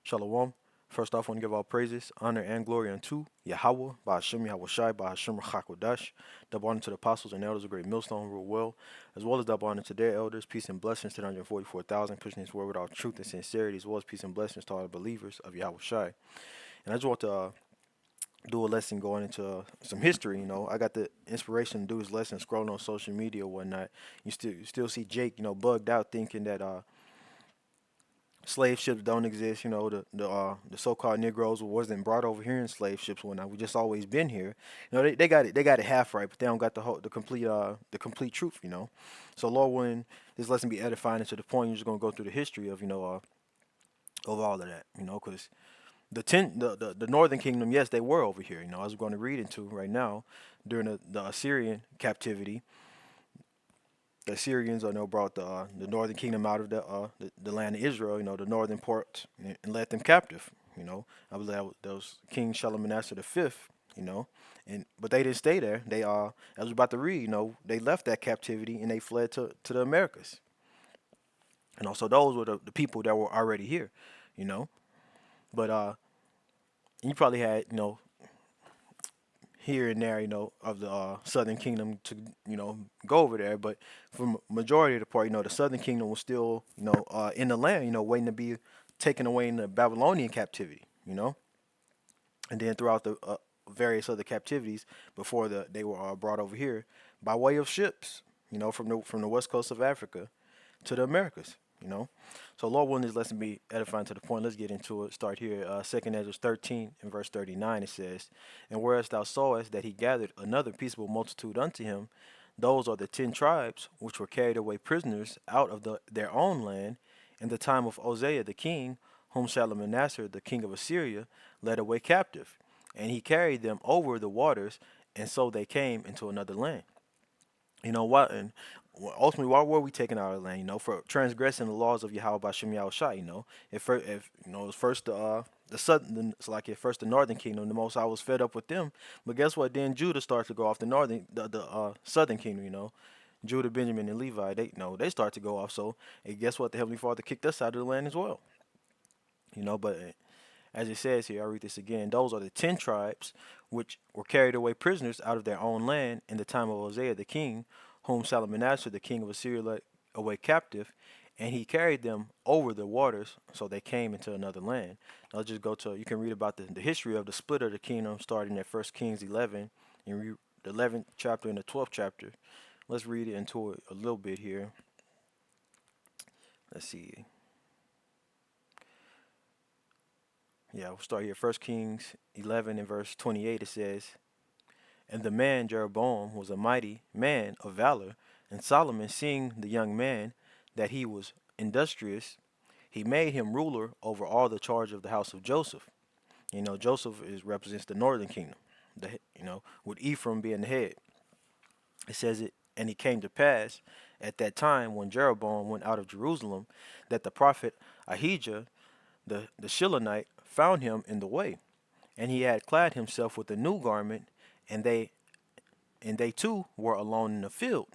Shalom. First off, I want to give all praises, honor, and glory unto Yahweh, Ba'ashem Yahweh Shai, Ba'ashem Rachakodash. Double honor to the apostles and elders of Great Millstone, rule well, as well as double honor to their elders. Peace and blessings to the 144,000, pushing his word with all truth and sincerity, as well as peace and blessings to all the believers of Yahweh Shai. And I just want to do a lesson going into some history. I got the inspiration to do this lesson scrolling on social media or whatnot. You still see Jake, bugged out thinking that slave ships don't exist. The so-called Negroes wasn't brought over here in slave ships and whatnot. We just always been here. They got it half right, but they don't got the complete truth. So Lord willing, this lesson be edifying to the point you're just gonna go through the history of all of that. Because the Northern Kingdom, yes, they were over here. As we're going to read into right now during the Assyrian captivity. The Assyrians, brought the northern kingdom out of the land of Israel, the northern part, and led them captive. I believe that was King Shalmaneser the fifth. But they didn't stay there. As we're about to read, they left that captivity and they fled to the Americas. And also those were the people that were already here. You know, but you probably had here and there, of the Southern Kingdom to, go over there. But for majority of the part, the Southern Kingdom was still, in the land, waiting to be taken away in the Babylonian captivity, and then throughout the various other captivities before they were brought over here by way of ships, from the west coast of Africa to the Americas, you know. So Lord willing, this lesson be edifying to the point. Let's get into it. Start here. Second Ezra 13 and verse 39. It says, "And whereas thou sawest that he gathered another peaceable multitude unto him, those are the 10 tribes which were carried away prisoners out of their own land in the time of Hosea the king, whom Shalmaneser the king of Assyria led away captive, and he carried them over the waters, and so they came into another land." You know what? And ultimately, why were we taken out of the land? For transgressing the laws of Yahweh Bashem Yahushua. If it was first the southern, it's like at first the northern kingdom, the Most I was fed up with them. But guess what? Then Judah started to go off the southern kingdom. Judah, Benjamin, and Levi. They start to go off. So, and guess what? The Heavenly Father kicked us out of the land as well. But as it says here, I read this again. Those are the 10 tribes which were carried away prisoners out of their own land in the time of Hosea the king, whom Shalmaneser the king of Assyria led away captive, and he carried them over the waters, so they came into another land. I'll just go to, you can read about the history of the split of the kingdom starting at First Kings 11, and read the 11th chapter and the 12th chapter. Let's read it into it a little bit here. Let's see. Yeah, we'll start here. First Kings 11 and verse 28. It says, "And the man Jeroboam was a mighty man of valor, and Solomon, seeing the young man that he was industrious, he made him ruler over all the charge of the house of Joseph." Joseph represents the northern kingdom. With Ephraim being the head. It says it, and it came to pass at that time when Jeroboam went out of Jerusalem, that the prophet Ahijah the Shilonite found him in the way, and he had clad himself with a new garment, and they too were alone in the field.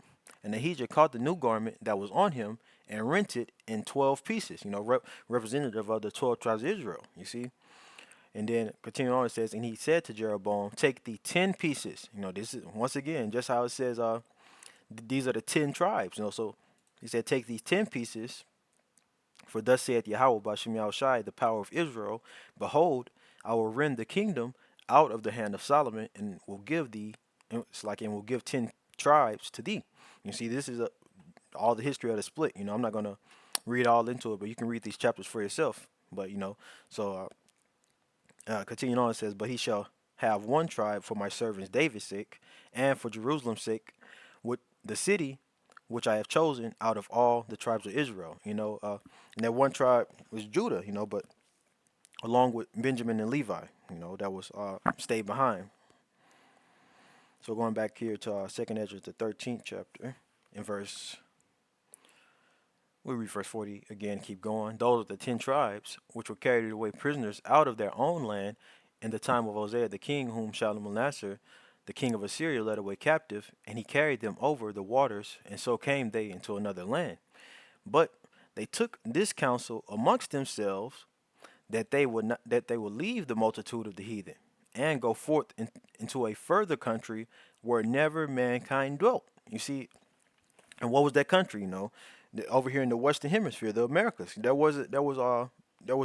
And Ahijah caught the new garment that was on him and rent it in 12 pieces. Representative of the 12 tribes of Israel. You see. And then continuing on, it says, "And he said to Jeroboam, Take thee 10 pieces." This is once again just how it says. These are the 10 tribes. So he said, "Take these 10 pieces. For thus saith Yahweh Bashem Yahushai, the power of Israel, Behold, I will rend the kingdom out of the hand of Solomon, and will give thee, and will give 10 tribes to thee." You see, this is all the history of the split. I'm not gonna read all into it, but you can read these chapters for yourself. But so continuing on, it says, "But he shall have one tribe for my servants David's sake, and for Jerusalem's sake, with the city which I have chosen out of all the tribes of Israel." And that one tribe was Judah. But along with Benjamin and Levi, that was stayed behind. So going back here to Second Ezra, the 13th chapter, in verse, we read verse 40 again. Keep going. "Those are the 10 tribes which were carried away prisoners out of their own land in the time of Hosea the king, whom Shalmaneser the king of Assyria led away captive, and he carried them over the waters, and so came they into another land. But they took this counsel amongst themselves, that they would leave the multitude of the heathen and go forth into a further country where never mankind dwelt. You see, and what was that country? Over here in the Western Hemisphere, the Americas. There was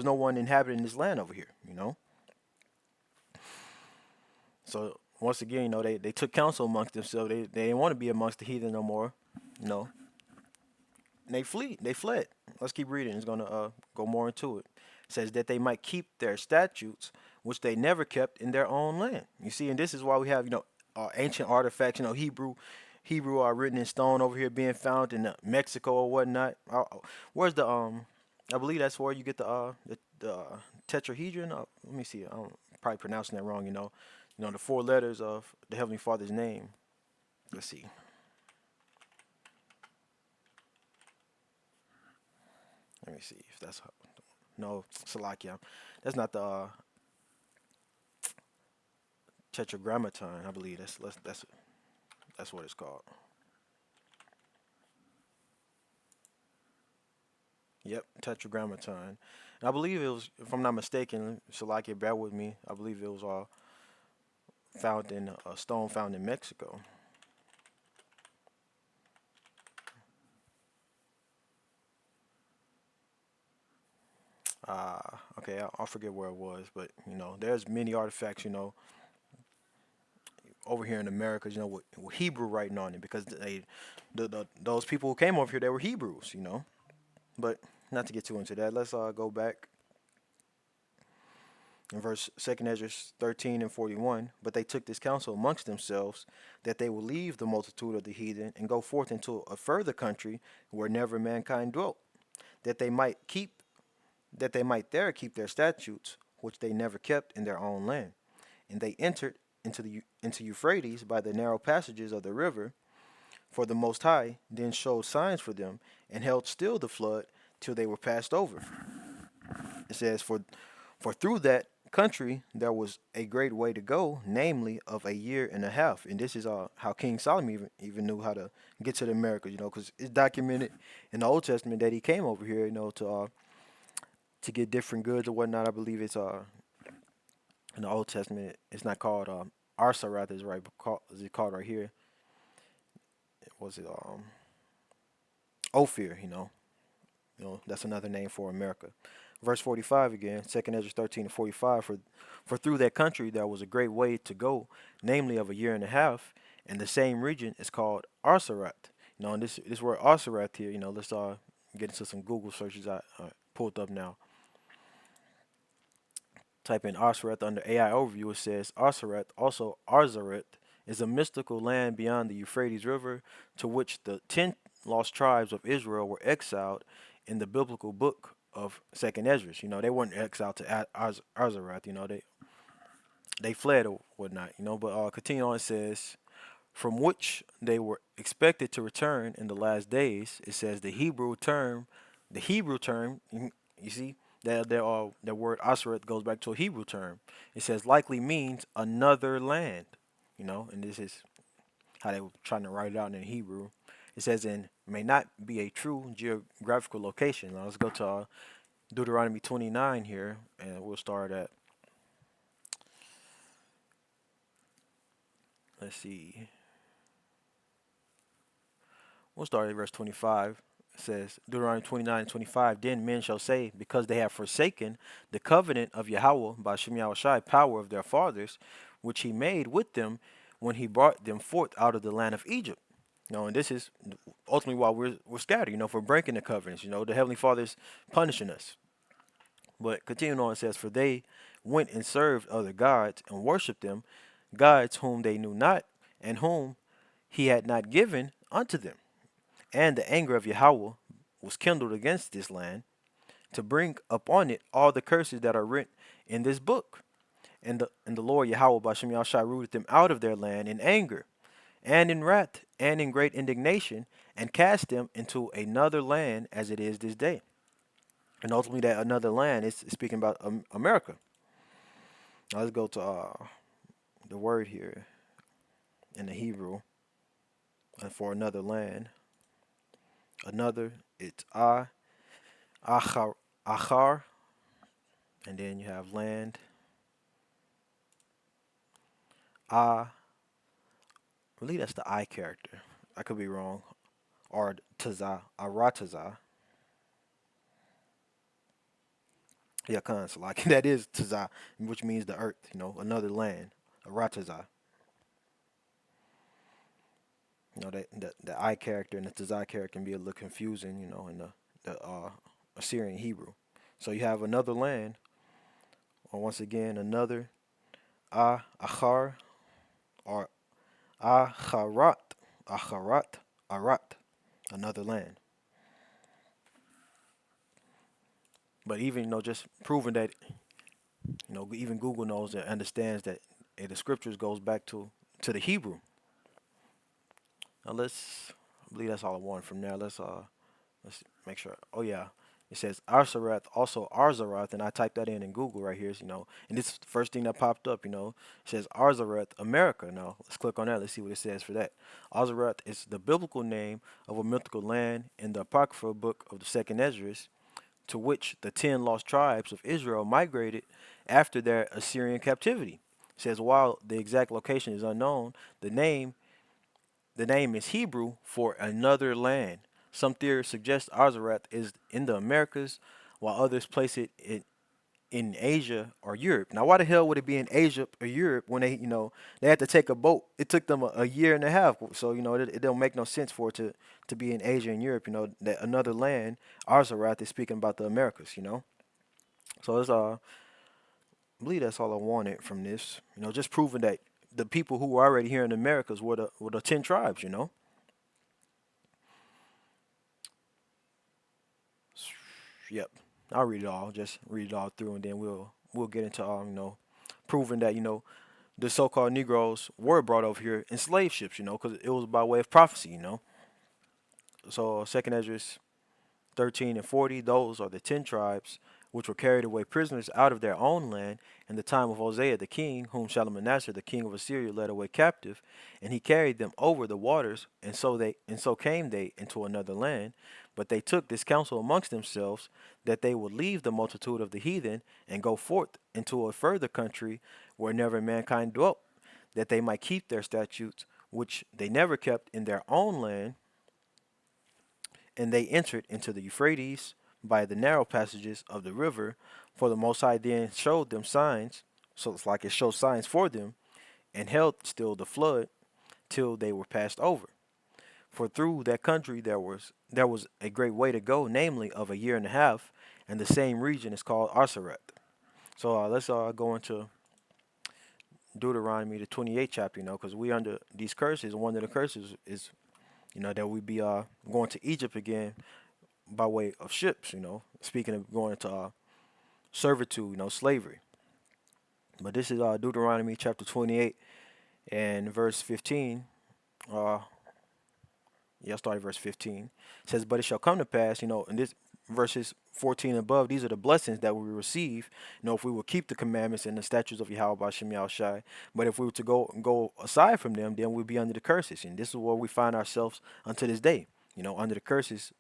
no one inhabiting this land over here. So once again, they took counsel amongst themselves. They didn't want to be amongst the heathen no more. You know, and they fled. Let's keep reading. It's gonna go more into it. It says that they might keep their statutes, which they never kept in their own land. You see, and this is why we have ancient artifacts. Hebrew are written in stone over here being found in Mexico or whatnot. Where's the I believe that's where you get the tetrahedron. Let me see. I'm probably pronouncing that wrong. The four letters of the Heavenly Father's name. Let's see. Let me see if that's no Salakia. That's not the Tetragrammaton. I believe that's what it's called. Yep, Tetragrammaton. And I believe it was, if I'm not mistaken, Salakia, bear with me. I believe it was all found in a stone found in Mexico. Okay, I'll forget where it was, but there's many artifacts, over here in America, with Hebrew writing on it because those people who came over here, they were Hebrews. But not to get too into that, let's go back in verse 2nd Ezra 13 and 41. But they took this counsel amongst themselves that they will leave the multitude of the heathen and go forth into a further country where never mankind dwelt, that they might keep that they might there keep their statutes, which they never kept in their own land. And they entered into Euphrates by the narrow passages of the river. For the Most High then showed signs for them and held still the flood till they were passed over. It says, for through that country there was a great way to go, namely of a year and a half. And this is how King Solomon even knew how to get to the Americas, because it's documented in the Old Testament that he came over here, to get different goods or whatnot. I believe it's in the Old Testament. It's not called Arsarath, is right, but is it called right here? Was it Ophir? That's another name for America. Verse 45 again, 2nd Ezra 13 and 45. For through that country there was a great way to go, namely of a year and a half, and the same region is called Arsarath. And this word Arsarath here. Let's get into some Google searches I pulled up now. Type in Arsarath under AI overview. It says Arsarath, also Arzaret, is a mystical land beyond the Euphrates River to which the 10 lost tribes of Israel were exiled in the biblical book of Second Ezra. They weren't exiled to Arzarath. They fled or whatnot. But continue on. It says, from which they were expected to return in the last days. It says the Hebrew term. You see that the word Aseret goes back to a Hebrew term. It says likely means another land. And this is how they were trying to write it out in Hebrew. It says, and may not be a true geographical location. Now let's go to Deuteronomy 29 here, and we'll start at, let's see, we'll start at verse 25. It says, Deuteronomy 29 and 25, then men shall say, because they have forsaken the covenant of Yahweh by Shem Yahushai, power of their fathers, which he made with them when he brought them forth out of the land of Egypt. And this is ultimately why we're scattered, for breaking the covenants. The Heavenly Father is punishing us. But continuing on, it says, for they went and served other gods and worshipped them, gods whom they knew not, and whom he had not given unto them. And the anger of Yahweh was kindled against this land, to bring upon it all the curses that are written in this book. And the Lord Yahweh Bashem Yahushai rooted them out of their land in anger, and in wrath, and in great indignation, and cast them into another land as it is this day. And ultimately, that another land is speaking about America. Now let's go to the word here in the Hebrew, and for another land. Another, it's achar, and then you have land. I believe that's the I character. I could be wrong. Or Taza, Arataza. Yeah, so like that is Taza, which means the earth. Another land. Arataza. That the I character and the Taza character can be a little confusing. In the Assyrian Hebrew. So you have another land, or once again another Achar, or Acharat, Acharat, Arat, another land. But even just proving that even Google knows and understands that the scriptures goes back to the Hebrew. Now I believe that's all I want from there. Let's make sure. Oh yeah, it says Arzarath, also Arzarath, and I typed that in Google right here. And this is the first thing that popped up. It says Arzarath, America. Now let's click on that. Let's see what it says for that. Arzarath is the biblical name of a mythical land in the apocryphal book of the Second Esdras, to which the 10 lost tribes of Israel migrated after their Assyrian captivity. It says while the exact location is unknown, the name the name is Hebrew for another land. Some theories suggest Arzarath is in the Americas, while others place it in Asia or Europe. Now, why the hell would it be in Asia or Europe when they had to take a boat? It took them a year and a half, so it don't make no sense for it to be in Asia and Europe. That another land, Arzarath is speaking about the Americas. So I believe that's all I wanted from this. Just proving that the people who were already here in the Americas were the 10 tribes. Yep. I'll read it all. Just read it all through, and then we'll get into proving that the so-called Negroes were brought over here in slave ships. Because it was by way of prophecy. So Second Esdras 13 and 40, those are the 10 tribes which were carried away prisoners out of their own land in the time of Hosea the king, whom Shalmaneser the king of Assyria led away captive, and he carried them over the waters, and so came they into another land. But they took this counsel amongst themselves, that they would leave the multitude of the heathen and go forth into a further country where never mankind dwelt, that they might keep their statutes which they never kept in their own land. And they entered into the Euphrates by the narrow passages of the river, for the Most High then showed them signs. So it's like it showed signs for them, and held still the flood till they were passed over. For through that country there was a great way to go, namely of a year and a half, and the same region is called Arsarat. So let's go into Deuteronomy, the 28th chapter, because we under these curses. One of the curses is, that we be going to Egypt again by way of ships. Speaking of going into servitude, slavery. But this is Deuteronomy chapter 28 and verse 15. Uh, yeah, I'll start at verse 15. It says, "But it shall come to pass, in this verses 14 and above, these are the blessings that we receive, if we will keep the commandments and the statutes of Yahweh Bashem Yahushai. But if we were to go aside from them, then we'll be under the curses. And this is where we find ourselves unto this day, under the curses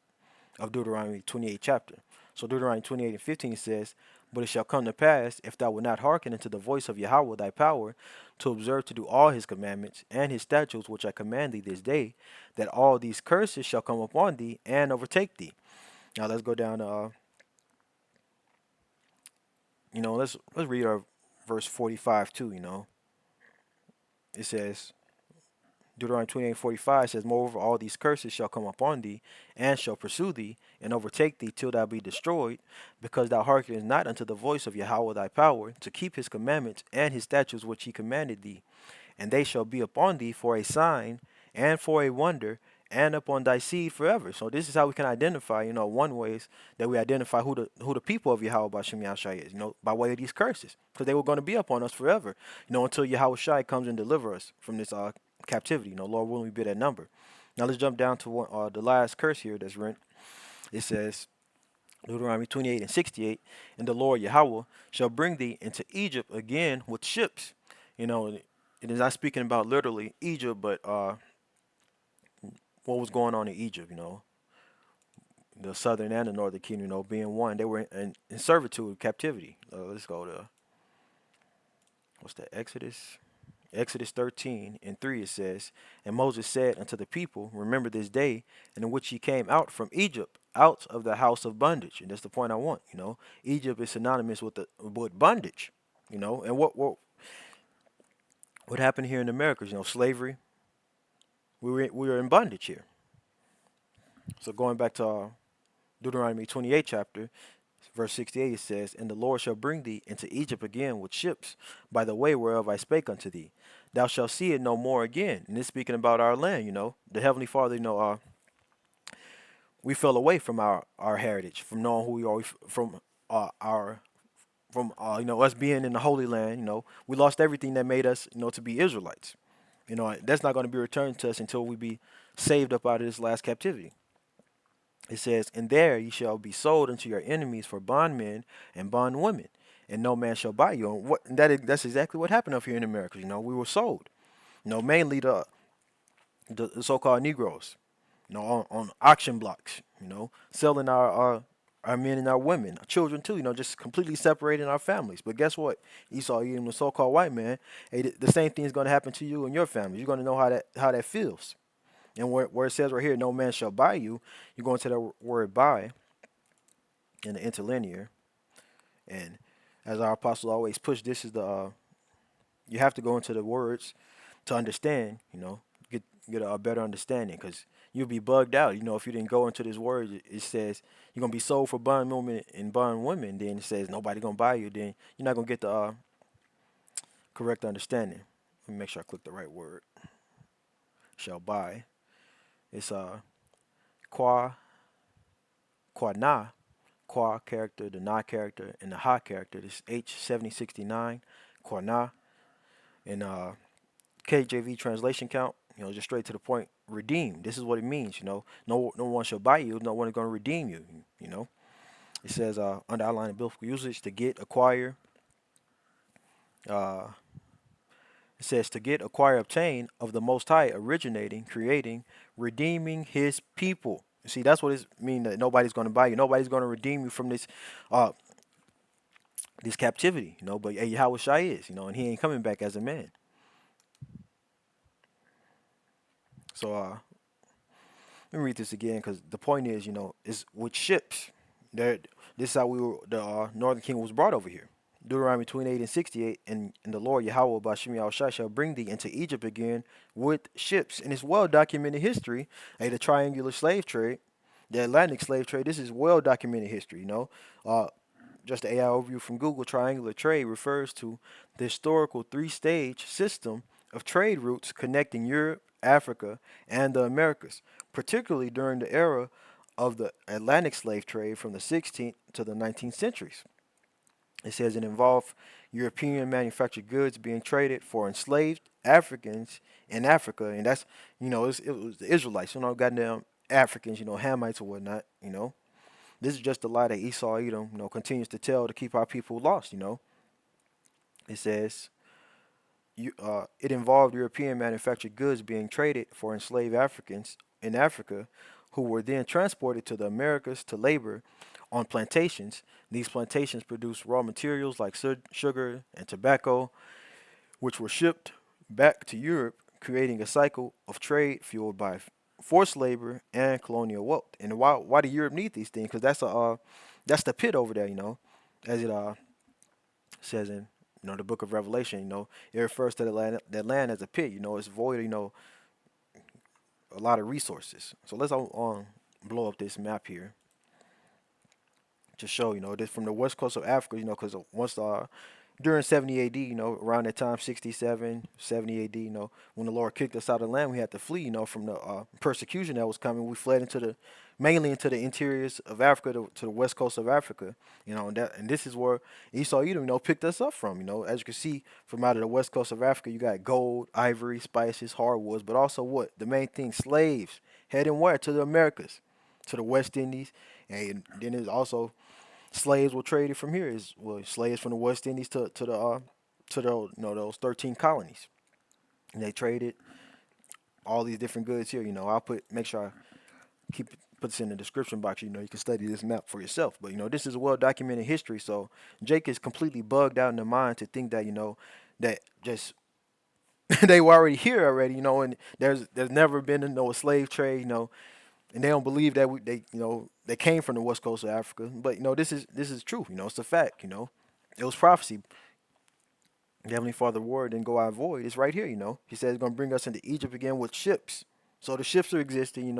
of Deuteronomy 28 chapter. So Deuteronomy 28 and 15 says, "But it shall come to pass, if thou wilt not hearken unto the voice of Yahweh thy power, to observe to do all his commandments and his statutes which I command thee this day, that all these curses shall come upon thee and overtake thee." Now let's go down to let's read our verse 45 too. It says, Deuteronomy 28:45 says, "Moreover, all these curses shall come upon thee, and shall pursue thee, and overtake thee till thou be destroyed, because thou hearkenest not unto the voice of Yahweh thy power, to keep his commandments and his statutes which he commanded thee. And they shall be upon thee for a sign, and for a wonder, and upon thy seed forever." So this is how we can identify, one way is that we identify who the people of Yahweh Bashem Yahushai is, by way of these curses, because they were going to be upon us forever, until Yahweh Shai comes and deliver us from this captivity. Lord willing, we be that number. Now let's jump down to the last curse here that's written. It says, Deuteronomy 28 and 68, "And the Lord Yahweh shall bring thee into Egypt again with ships." It is not speaking about literally Egypt, but what was going on in Egypt. the southern and the northern kingdom, being one. They were in servitude, captivity. Let's go to what's that? Exodus 13 and 3 it says, and Moses said unto the people, remember this day in which ye came out from Egypt, out of the house of bondage. And that's the point I want. Egypt is synonymous with bondage. And what happened here in America? Slavery. We were in bondage here. So going back to Deuteronomy 28 chapter, verse 68, it says, and the Lord shall bring thee into Egypt again with ships, by the way whereof I spake unto thee. Thou shalt see it no more again. And this speaking about our land, the Heavenly Father, we fell away from our heritage, from knowing who we are, from our from us being in the Holy Land. We lost everything that made us, to be Israelites. That's not going to be returned to us until we be saved up out of this last captivity. It says, and there ye shall be sold unto your enemies for bondmen and bondwomen, and no man shall buy you. That's exactly what happened up here in America. We were sold. Mainly the so-called Negroes. On auction blocks. Selling our men and our women, our children too. Just completely separating our families. But guess what? Esau, even the so-called white man, hey, the same thing is going to happen to you and your family. You're going to know how that feels. And where it says right here, no man shall buy you, you're going to the word buy in the interlinear. And as our apostle always push, this is you have to go into the words to understand, get a better understanding, because you'll be bugged out. If you didn't go into this word, it says you're going to be sold for bondwomen and bondwomen. Then it says nobody going to buy you. Then you're not going to get the correct understanding. Let me make sure I click the right word. Shall buy. It's qua na, qua character, the na character, and the ha character. This H7069, qua na, and KJV translation count. Just straight to the point. Redeem. This is what it means. No one shall buy you. No one is going to redeem you. It says under outline biblical usage, to get, acquire. Uh, it says to get, acquire, obtain of the Most High, originating, creating, redeeming His people. See, that's what it means, that nobody's going to buy you. Nobody's going to redeem you from this captivity. But Yahweh Shai is. And He ain't coming back as a man. So let me read this again, because the point is, is with ships. This is how the Northern Kingdom was brought over here. Deuteronomy 28 and 68, and the Lord Yahweh Bashem Yahushai shall bring thee into Egypt again with ships. And it's well documented history. The triangular slave trade, the Atlantic slave trade, this is well documented history. Just an AI overview from Google, triangular trade refers to the historical three-stage system of trade routes connecting Europe, Africa, and the Americas, particularly during the era of the Atlantic slave trade from the 16th to the 19th centuries. It says it involved European manufactured goods being traded for enslaved Africans in Africa, and that's it was the Israelites, goddamn Africans, Hamites or whatnot. This is just a lie that Esau Edom, continues to tell to keep our people lost. It says it involved European manufactured goods being traded for enslaved Africans in Africa, who were then transported to the Americas to labor on plantations. These plantations produced raw materials like sugar and tobacco, which were shipped back to Europe, creating a cycle of trade fueled by forced labor and colonial wealth. And why do Europe need these things? Because that's the pit over there, as it says in the book of Revelation. It refers to that land as a pit. It's void. A lot of resources. So let's blow up this map here to show, this from the west coast of Africa, because once during 70 AD, around that time, 67, 70 AD, when the Lord kicked us out of the land, we had to flee, from the persecution that was coming. We fled mainly into the interiors of Africa, to the west coast of Africa, and this is where Esau Edom, picked us up from. As you can see from out of the west coast of Africa, you got gold, ivory, spices, hardwoods, but also what? The main thing, slaves, heading where? To the Americas, to the West Indies, and then there's also slaves were traded from here. Slaves from the West Indies to the those 13 colonies, and they traded all these different goods here. I'll make sure I put this in the description box. You can study this map for yourself. But this is a well documented history. So Jake is completely bugged out in the mind to think that that just they were already here already. And there's never been a slave trade. And they don't believe that they came from the west coast of Africa. But this is true. It's a fact. It was prophecy. The Heavenly Father word didn't go out void. It's right here. He said it's gonna bring us into Egypt again with ships. So the ships are existing.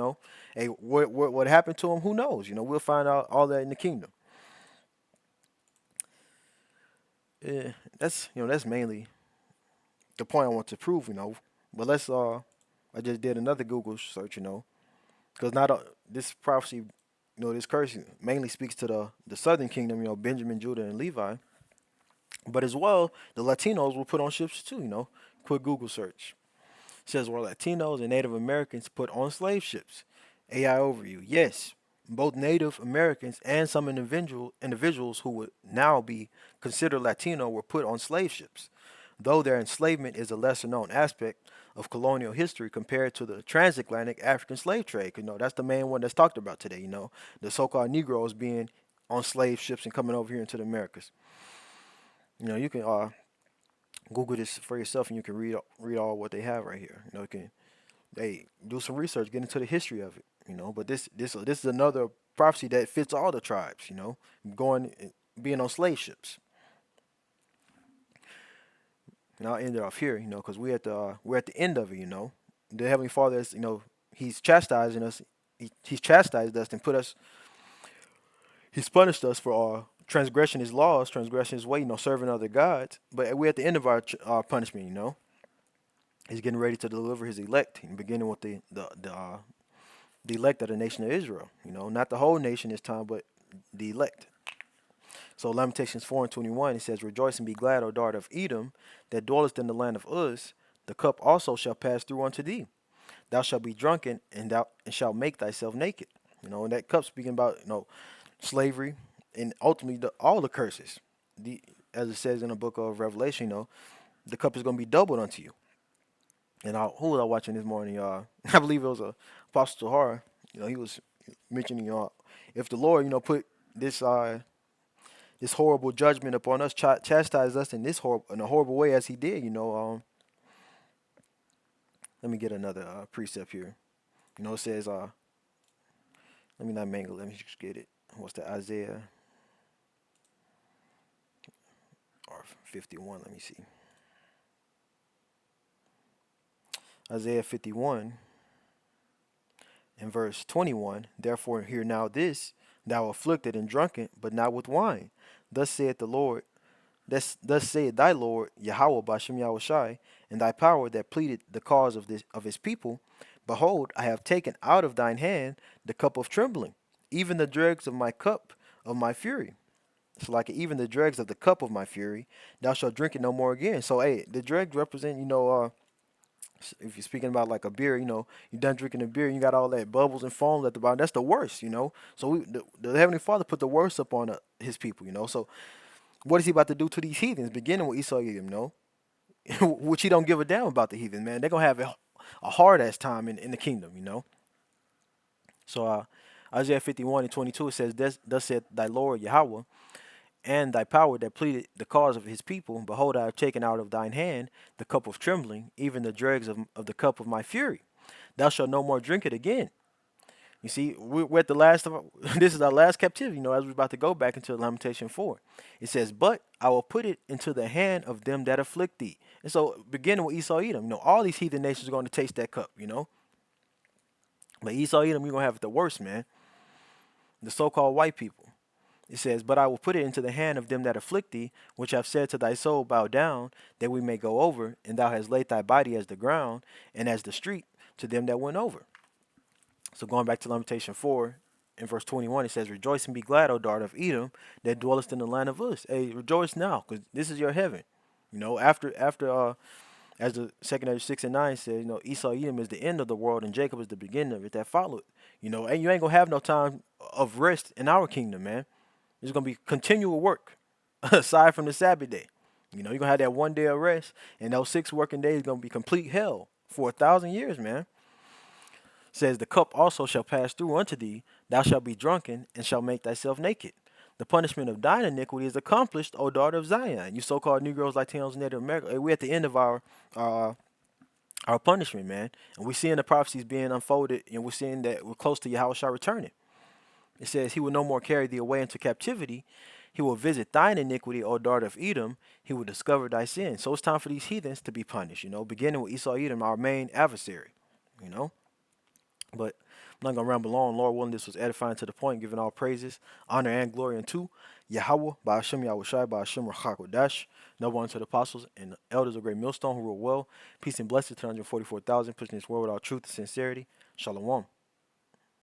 Hey, what happened to them? Who knows? We'll find out all that in the kingdom. Yeah, that's mainly the point I want to prove. But I just did another Google search. Because not this prophecy, this curse mainly speaks to the southern kingdom. Benjamin, Judah, and Levi. But as well, the Latinos were put on ships too. Quick Google search. It says were Latinos and Native Americans put on slave ships. AI overview. Yes, both Native Americans and some individuals who would now be considered Latino were put on slave ships. Though their enslavement is a lesser known aspect of colonial history compared to the transatlantic African slave trade. 'Cause, that's the main one that's talked about today. The so-called Negroes being on slave ships and coming over here into the Americas. You can Google this for yourself, and you can read all what they have right here. You can do some research, get into the history of it. But this is another prophecy that fits all the tribes. Going being on slave ships. And I'll end it off here. Because we're at the end of it. The Heavenly Father is He's chastising us. He's chastised us and He's punished us for our transgression His laws, transgression His way, serving other gods. But we're at the end of our punishment. He's getting ready to deliver His elect, beginning with the elect of the nation of Israel. Not the whole nation this time, but the elect. So Lamentations 4:21, it says, "Rejoice and be glad, O daughter of Edom, that dwellest in the land of Uz. The cup also shall pass through unto thee. Thou shalt be drunken, and thou shalt make thyself naked." And that cup speaking about slavery and ultimately all the curses. As it says in the book of Revelation, the cup is going to be doubled unto you. And who was I watching this morning? I believe it was Apostle Tahar. He was mentioning, if the Lord, put this horrible judgment upon us, chastise us in a horrible way as He did. Let me get another precept here. It says, let me not mangle. Let me just get it. What's the Isaiah or 51? Let me see. Isaiah 51 in verse 21. "Therefore hear now this, thou afflicted and drunken, but not with wine. Thus saith the Lord, thus saith thy Lord Yahweh Bashem Yahushai, and thy power that pleaded the cause of His people. Behold, I have taken out of thine hand the cup of trembling, even the dregs of my cup of my fury." It's like even the dregs of the cup of my fury, thou shalt drink it no more again. So the dregs represent, if you're speaking about like a beer, you're done drinking a beer, and you got all that bubbles and foam at the bottom. That's the worst. So the Heavenly Father put the worst upon His people. So what is He about to do to these heathens? Beginning with Esau, which He don't give a damn about the heathen, man. They're gonna have a hard ass time in the kingdom. So Isaiah 51:22, it says, "Thus saith thy Lord Yahweh, and thy power that pleaded the cause of His people. Behold, I have taken out of thine hand the cup of trembling, even the dregs of the cup of my fury. Thou shalt no more drink it again." You see, we're at the last of this is our last captivity. As we're about to go back into Lamentation 4, it says, "But I will put it into the hand of them that afflict thee." And so, beginning with Esau, Edom, all these heathen nations are going to taste that cup. But Esau, Edom, you're gonna have it the worst, man. The so-called white people. It says, "But I will put it into the hand of them that afflict thee, which have said to thy soul, Bow down, that we may go over. And thou hast laid thy body as the ground, and as the street to them that went over." So going back to Lamentation 4, in verse 21, it says, "Rejoice and be glad, O daughter of Edom, that dwellest in the land of Uz." Hey, rejoice now, because this is your heaven. After as the second Ezra 6 and 9 says, Esau, Edom is the end of the world, and Jacob is the beginning of it that followed. And you ain't gonna have no time of rest in our kingdom, man. There's gonna be continual work aside from the Sabbath day. You're gonna have that one day of rest, and those 6 working days gonna be complete hell for 1,000 years, man. Says the cup also shall pass through unto thee, thou shalt be drunken, and shalt make thyself naked. The punishment of thine iniquity is accomplished, O daughter of Zion. You so-called Negroes, Latinos, Native America. Hey, we're at the end of our our punishment, man. And we're seeing the prophecies being unfolded, and we're seeing that we're close to Yahushua returning. It says, he will no more carry thee away into captivity. He will visit thine iniquity, O daughter of Edom. He will discover thy sin. So it's time for these heathens to be punished, beginning with Esau Edom, our main adversary, you know. But I'm not going to ramble on. Lord willing, this was edifying to the point, giving all praises, honor, and glory unto Yahweh, by Hashem Yahushai, by Hashem Rachakodash, noble unto the apostles and the elders of great millstone who rule well. Peace and blessings to 144,000, pushing this world with all truth and sincerity. Shalom.